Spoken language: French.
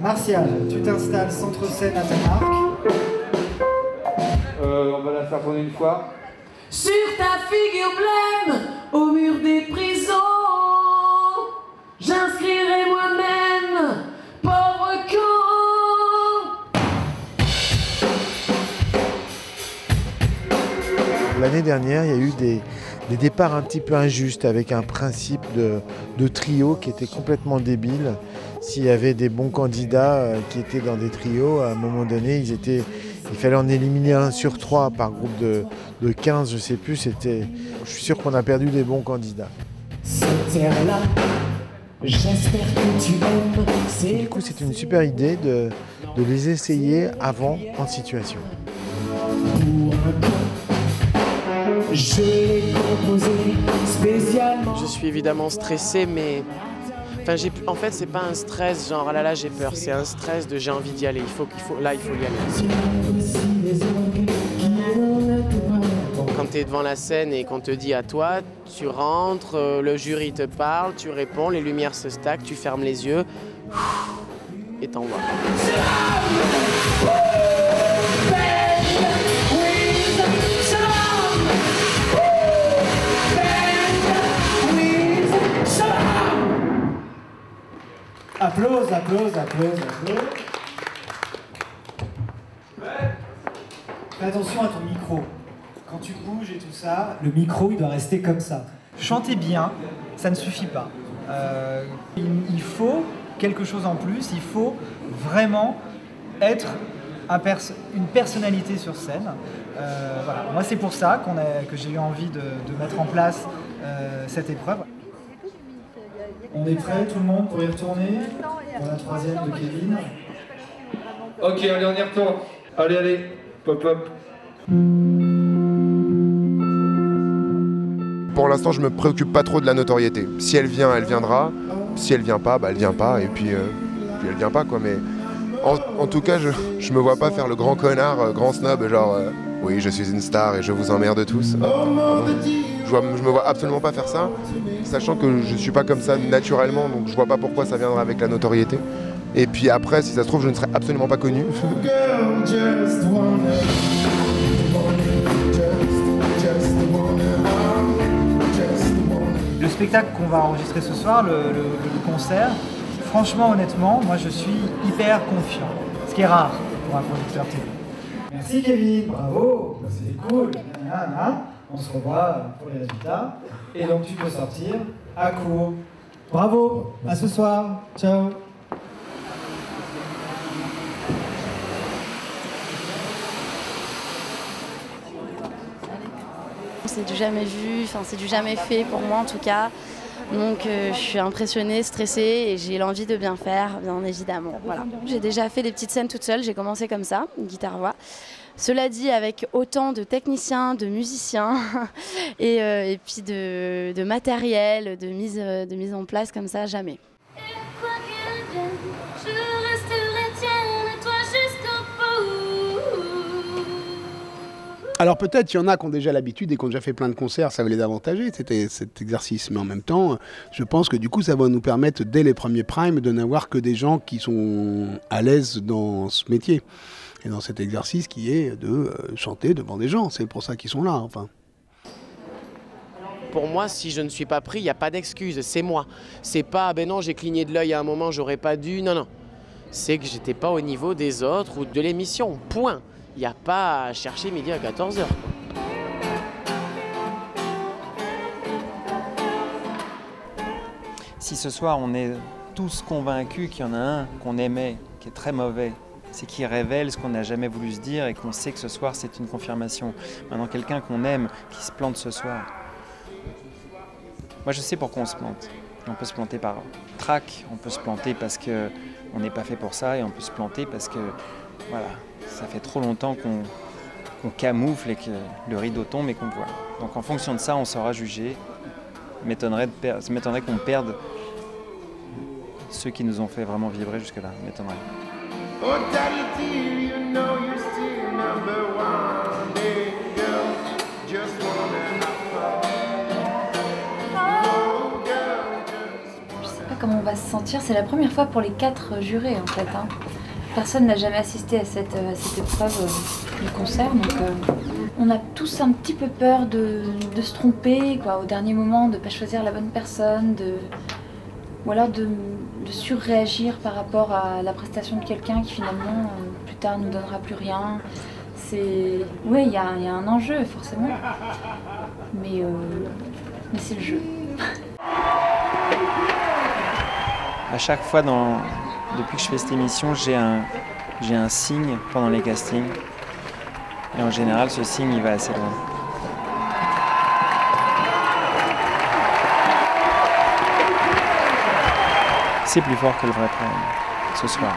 Martial, tu t'installes centre-scène à ta marque. On va la faire tourner une fois. Sur ta figure blême, au mur des prisons, j'inscrirai moi-même, pauvre con. L'année dernière, il y a eu des départs un petit peu injustes avec un principe de trio qui était complètement débile. S'il y avait des bons candidats qui étaient dans des trios, à un moment donné, il fallait en éliminer 1 sur 3 par groupe de 15, je ne sais plus. Je suis sûr qu'on a perdu des bons candidats. Cette terre-là, j'espère que tu aimes. Du coup, c'est une super idée de les essayer avant en situation. Je l'ai composé spécialement. Je suis évidemment stressé, mais en fait, c'est pas un stress genre ah là là j'ai peur, c'est un stress de j'ai envie d'y aller. Il faut y aller. Quand tu es devant la scène et qu'on te dit à toi, tu rentres, le jury te parle, tu réponds, les lumières se stackent, tu fermes les yeux et t'envoies. Applause, applause, applause, applause. Fais attention à ton micro. Quand tu bouges et tout ça, le micro il doit rester comme ça. Chanter bien, ça ne suffit pas. Il faut quelque chose en plus, il faut vraiment être une personnalité sur scène. Voilà. Moi c'est pour ça que j'ai eu envie de mettre en place cette épreuve. On est prêt tout le monde pour y retourner pour la 3e de Kevin. Ok, allez, on y retourne. Allez, pop hop. Pour l'instant, je me préoccupe pas trop de la notoriété. Si elle vient, elle viendra. Si elle vient pas, elle vient pas. Et puis elle vient pas quoi. Mais en tout cas, je me vois pas faire le grand connard, grand snob, genre oui, je suis une star et je vous emmerde tous. Je me vois absolument pas faire ça, sachant que je suis pas comme ça naturellement, donc je vois pas pourquoi ça viendra avec la notoriété. Et puis après, si ça se trouve, je ne serai absolument pas connu. Le spectacle qu'on va enregistrer ce soir, le concert, franchement, honnêtement, moi je suis hyper confiant. Ce qui est rare pour un producteur TV. Merci Kevin, bravo, c'est cool. On se revoit pour les résultats. Et donc tu peux sortir à court. Bravo, à ce soir. Ciao. C'est du jamais vu, c'est du jamais fait pour moi en tout cas. Donc je suis impressionnée, stressée et j'ai l'envie de bien faire, bien évidemment. Voilà. J'ai déjà fait des petites scènes toute seule, j'ai commencé comme ça, une guitare-voix. Cela dit, avec autant de techniciens, de musiciens et puis de matériel, de mise en place comme ça, jamais. Alors peut-être il y en a qui ont déjà l'habitude et qui ont déjà fait plein de concerts, ça va les avantager cet exercice. Mais en même temps, je pense que du coup ça va nous permettre dès les premiers primes de n'avoir que des gens qui sont à l'aise dans ce métier. Et dans cet exercice qui est de chanter devant des gens, c'est pour ça qu'ils sont là. Enfin. Pour moi, si je ne suis pas pris, il n'y a pas d'excuse, c'est moi. C'est pas, ben non, j'ai cligné de l'œil à un moment, j'aurais pas dû, non. C'est que j'étais pas au niveau des autres ou de l'émission, point. Il n'y a pas à chercher midi à 14h. Si ce soir on est tous convaincus qu'il y en a un qu'on aimait, qui est très mauvais, c'est qu'il révèle ce qu'on n'a jamais voulu se dire et qu'on sait que ce soir c'est une confirmation. Maintenant quelqu'un qu'on aime, qui se plante ce soir. Moi je sais pourquoi on se plante. On peut se planter par trac, on peut se planter parce qu'on n'est pas fait pour ça et on peut se planter parce que voilà, ça fait trop longtemps qu'on camoufle et que le rideau tombe et qu'on voit. Donc en fonction de ça, on saura juger. M'étonnerait qu'on perde ceux qui nous ont fait vraiment vibrer jusque-là. M'étonnerait. Je sais pas comment on va va se sentir. C'est la première fois pour les 4 jurés en fait. Hein. Personne n'a jamais assisté à cette épreuve du concert, donc on a tous un petit peu peur de se tromper quoi, au dernier moment, de ne pas choisir la bonne personne, ou alors de surréagir par rapport à la prestation de quelqu'un qui finalement plus tard nous donnera plus rien. Oui, il y a un enjeu forcément, mais c'est le jeu. À chaque fois, depuis que je fais cette émission, j'ai un signe pendant les castings. Et en général, ce signe, il va assez loin. C'est plus fort que le vrai problème, ce soir.